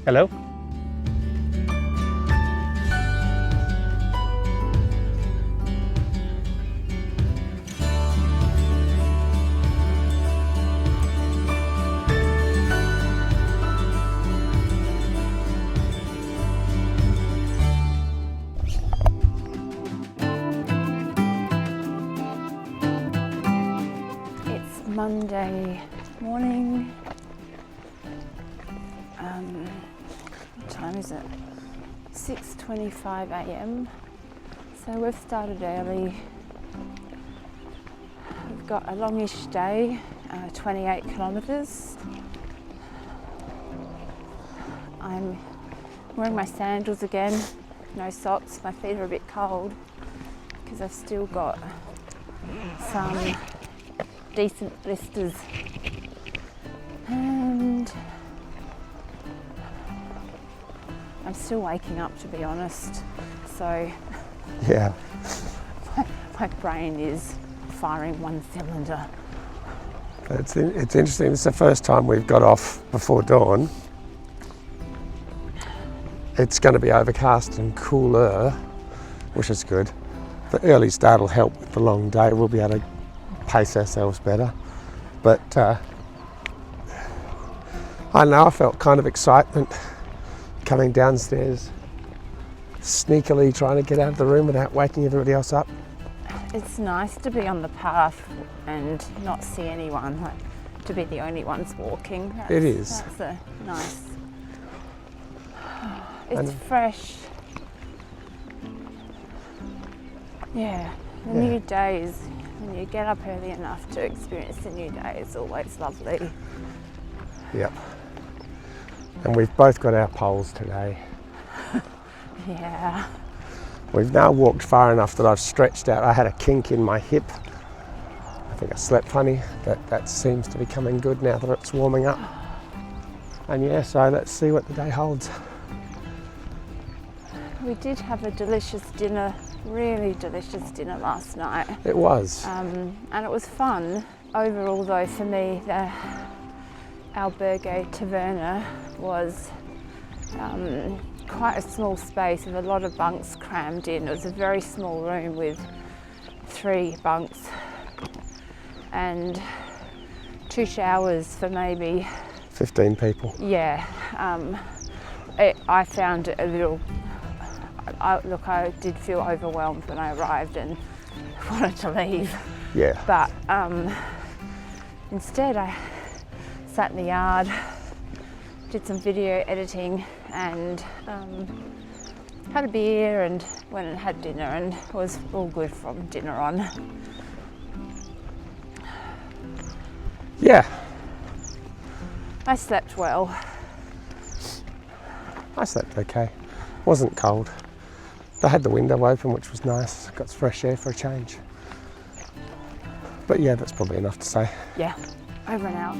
Hello? It's Monday morning. What time is it? 6:25 a.m. So we've started early. We've got a longish day, 28 kilometres. I'm wearing my sandals again, no socks. My feet are a bit cold because I've still got some decent blisters, and I'm still waking up, to be honest, so Yeah. my brain is firing one cylinder. It's interesting. It's the first time we've got off before dawn. It's going to be overcast and cooler, which is good. The early start will help with the long day. We'll be able to pace ourselves better. But I know I felt kind of excitement coming downstairs, sneakily trying to get out of the room without waking everybody else up. It's nice to be on the path and not see anyone, like to be the only ones walking. It is. That's a nice. It's fresh. Yeah, the new days, when you get up early enough to experience the new day, is always lovely. Yep. And we've both got our poles today. Yeah. We've now walked far enough that I've stretched out. I had a kink in my hip. I think I slept funny. That seems to be coming good now that it's warming up. And yeah, so let's see what the day holds. We did have a delicious dinner, really delicious dinner last night. It was. And it was fun. Overall though, for me, the albergue taverna was quite a small space with a lot of bunks crammed in. It was a very small room with 3 bunks and 2 showers for maybe 15 people. Yeah. I found it a little. I did feel overwhelmed when I arrived and wanted to leave. Yeah. But instead I sat in the yard, did some video editing and had a beer and went and had dinner, and it was all good from dinner on. Yeah. I slept well. I slept okay. Wasn't cold. I had the window open, which was nice. Got some fresh air for a change. But yeah, that's probably enough to say. Yeah, over and out.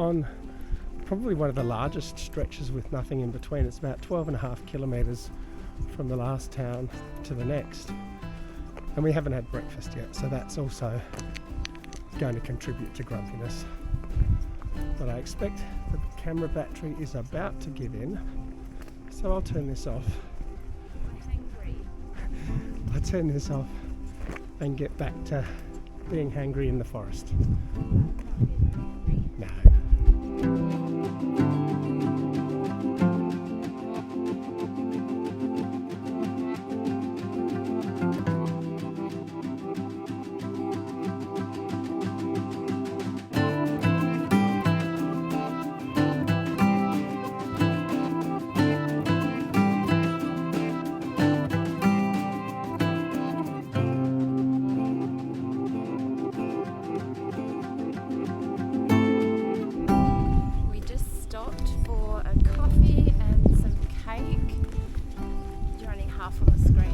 on probably one of the largest stretches with nothing in between. It's about 12.5 kilometres from the last town to the next. And we haven't had breakfast yet, so that's also going to contribute to grumpiness. But I expect the camera battery is about to give in, so I'll turn this off. I'll turn this off and get back to being hangry in the forest. No.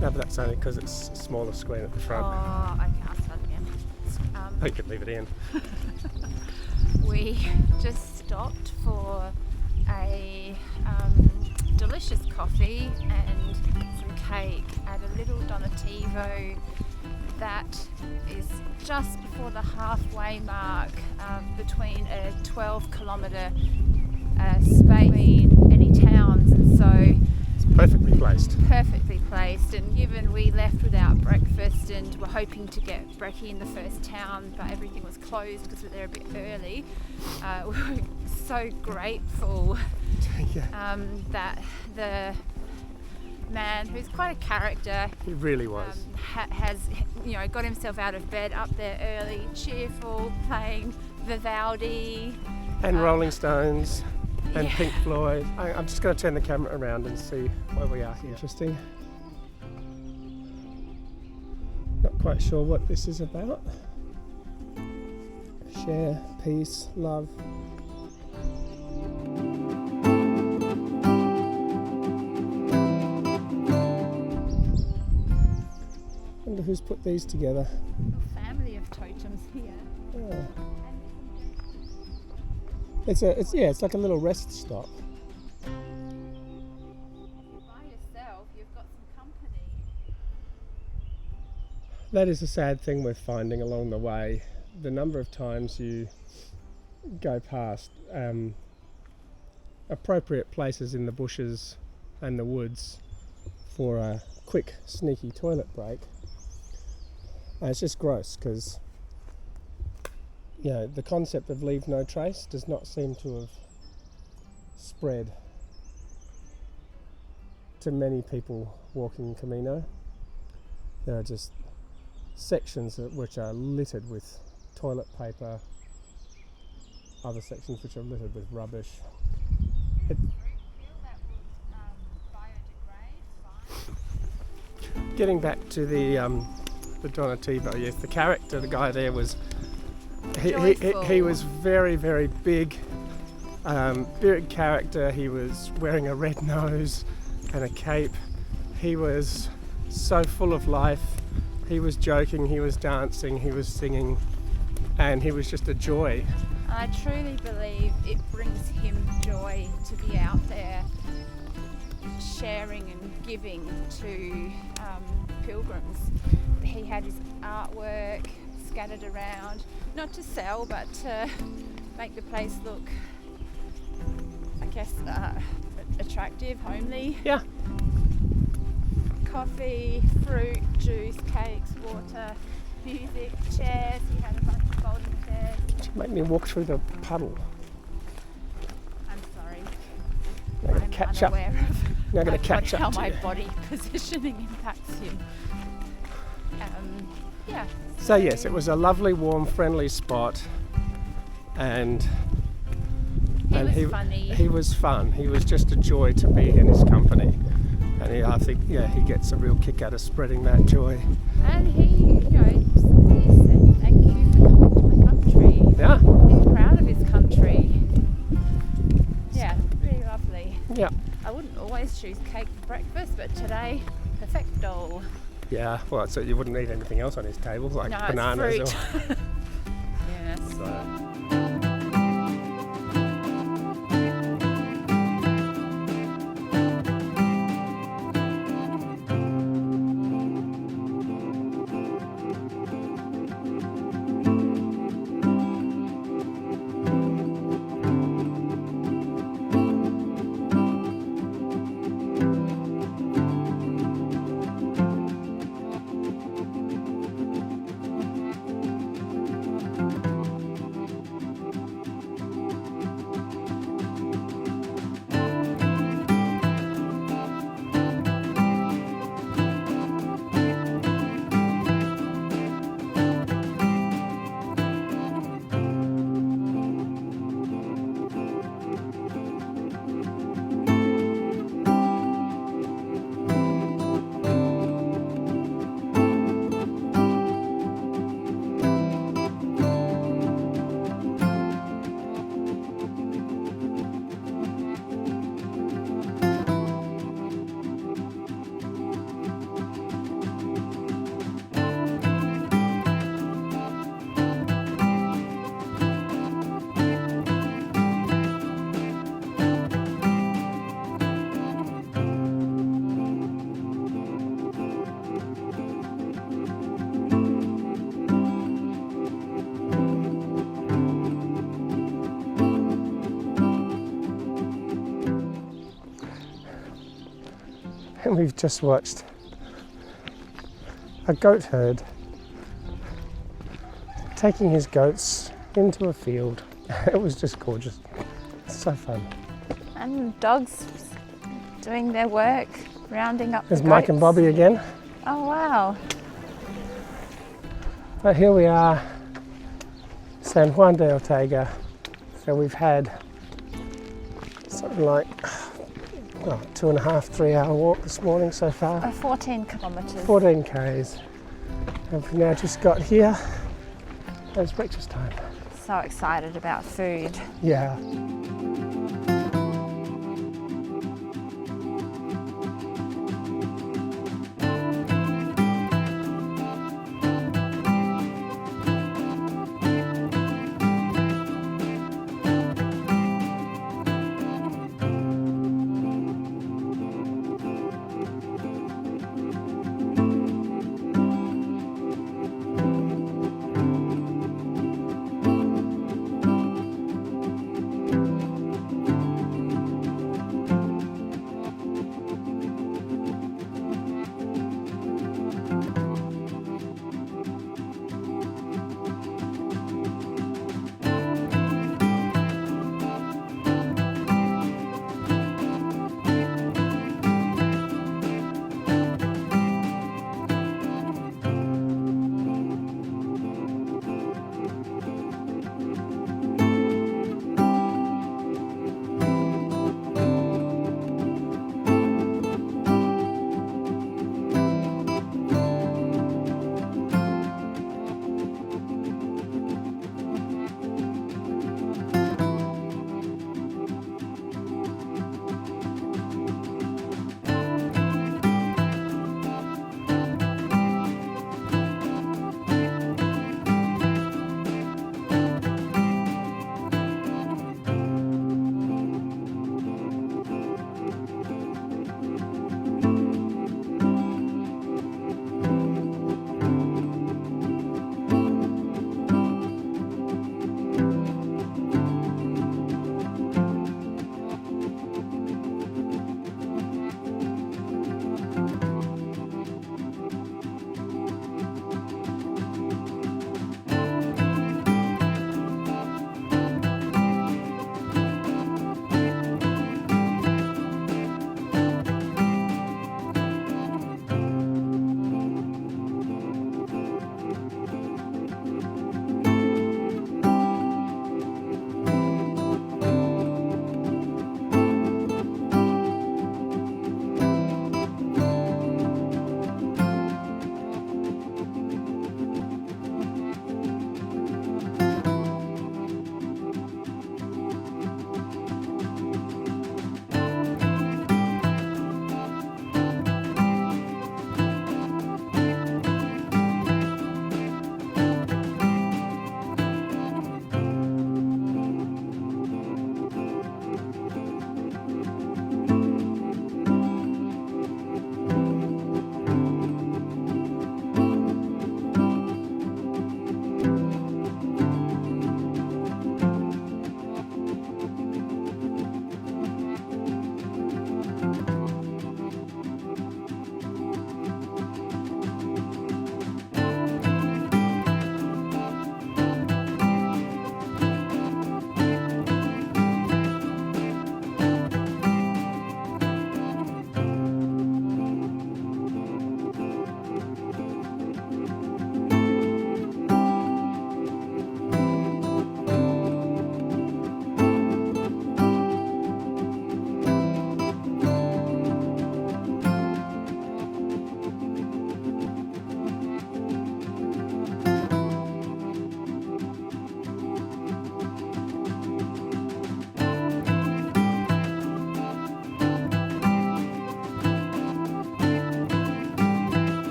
No, but that's only because it's a smaller screen at the front. Oh, okay, I'll start again. I could leave it in. We just stopped for a delicious coffee and some cake at a little Donativo that is just before the halfway mark between a 12-kilometre space between any towns, and so Perfectly placed. Perfectly placed, and given we left without breakfast and were hoping to get brekkie in the first town, but everything was closed because they're a bit early, we were so grateful that the man, who's quite a character, He really was. has got himself out of bed up there early, cheerful, playing Vivaldi And Rolling Stones. And Yeah. Pink Floyd. I'm just going to turn the camera around and see where we are here. Interesting. Not quite sure what this is about. Share, peace, love. Wonder who's put these together. A family of totems here. Yeah. It's like a little rest stop. By yourself, you've got some company. That is a sad thing we're finding along the way. The number of times you go past appropriate places in the bushes and the woods for a quick, sneaky toilet break. And it's just gross because the concept of leave no trace does not seem to have spread to many people walking Camino. There are just sections which are littered with toilet paper, other sections which are littered with rubbish. Getting back to the Donativo, yes, the character, the guy there was he was very, very big character. He was wearing a red nose and a cape. He was so full of life. He was joking, he was dancing, he was singing, and he was just a joy. I truly believe it brings him joy to be out there sharing and giving to pilgrims. He had his artwork scattered around, not to sell, but to make the place look, I guess, attractive, homely. Yeah. Coffee, fruit, juice, cakes, water, music, chairs. He had a bunch of folding chairs. Make me walk through the puddle. I'm sorry. I'm going to catch up. Unaware of Now going to catch how up to my you. body positioning impacts him. Yeah. So yes, it was a lovely, warm, friendly spot, and He was funny. He was fun. He was just a joy to be in his company, and I think he gets a real kick out of spreading that joy. And he said thank you for coming to my country. Yeah. He's proud of his country. Yeah, really lovely. Yeah. I wouldn't always choose cake for breakfast, but today, perfecto. Yeah. Well, so you wouldn't eat anything else on his table, like No, bananas it's fruit. or. Yes. So. And we've just watched a goat herd taking his goats into a field. It was just gorgeous. So fun. And dogs doing their work, rounding up There's the Mike and goats. Bobby again. Oh wow. But here we are, San Juan de Ortega. So we've had something like 2.5, 3 hour walk this morning so far. 14 kilometres. 14 Ks. And we've now just got here. It's breakfast time. So excited about food. Yeah.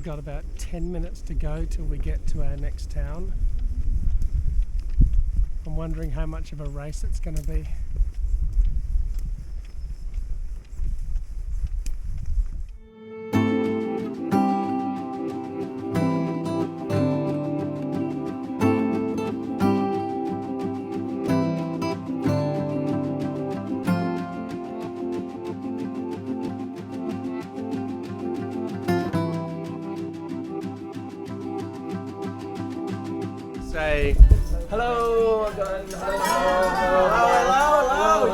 probably got about 10 minutes to go till we get to our next town. I'm wondering how much of a race it's going to be. Say hello again. Hello,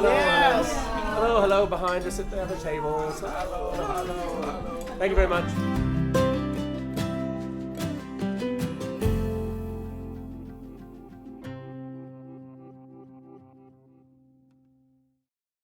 yes. Hello behind us at the other tables. Hello. Thank you very much.